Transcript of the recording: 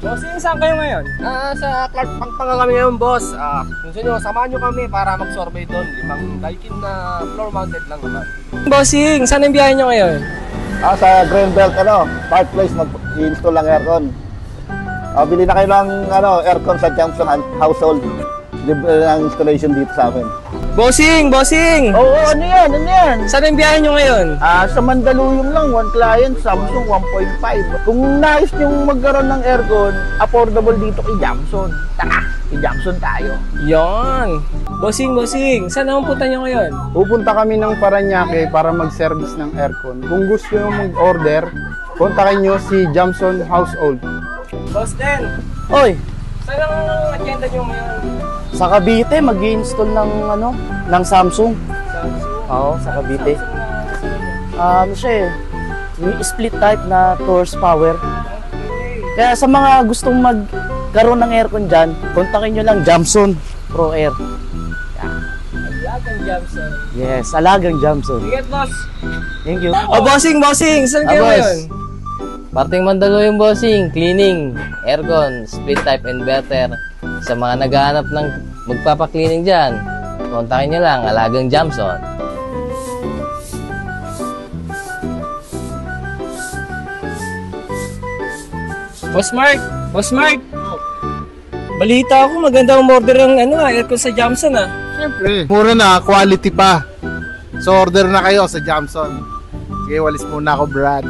Bossing, saan kayo ngayon? Sa Clark Pampanga kami ngayon, boss. Gusto nyo, samahan nyo kami para mag-survey doon. 5 Daikin na floor mounted lang naman. Bossing, saan ang biyahe nyo ngayon? Sa Greenbelt, Park Place, mag-install lang aircon. Bili na kayo ng aircon sa Johnson Household. Libre ng installation dito sa amin. Bossing! Oo, ano yan? Saan ang biyahe nyo ngayon? Sa Mandaluyong lang, one client, Samsung 1.5. Kung nais nyong magkaroon ng aircon, affordable dito kay Jamson. Tara, kay Jamson tayo. Yon. Bossing, saan ang punta nyo ngayon? Pupunta kami ng Parañaque para mag-service ng aircon. Kung gusto nyo mag-order, kontakin nyo si Jamson Household. Boss Den, Oy, saan ang agenda nyo ngayon? sa Cavite mag-i-install ng Samsung. Oo, sa Cavite. Siya split type na 2 horsepower. Kaya sa mga gustong magkaroon ng aircon dyan, kontakin nyo lang Jamson Pro Air. Alagang Jamson. Yes, alagang Jamson. Ingat, boss. Thank you. Bossing, saan kayo boss. ngayon? Parting Mandaluyong, bossing, cleaning, aircon, split type inverter. Sa mga naghahanap ng magpapa-cleaning dyan, kontakin nyo lang, alagang Jamson. Boss Mark. Balita ako, maganda umorder ng aircon sa Jamson Siyempre, mura na, quality pa. So order na kayo sa Jamson. Sige, walis muna ako, Brad.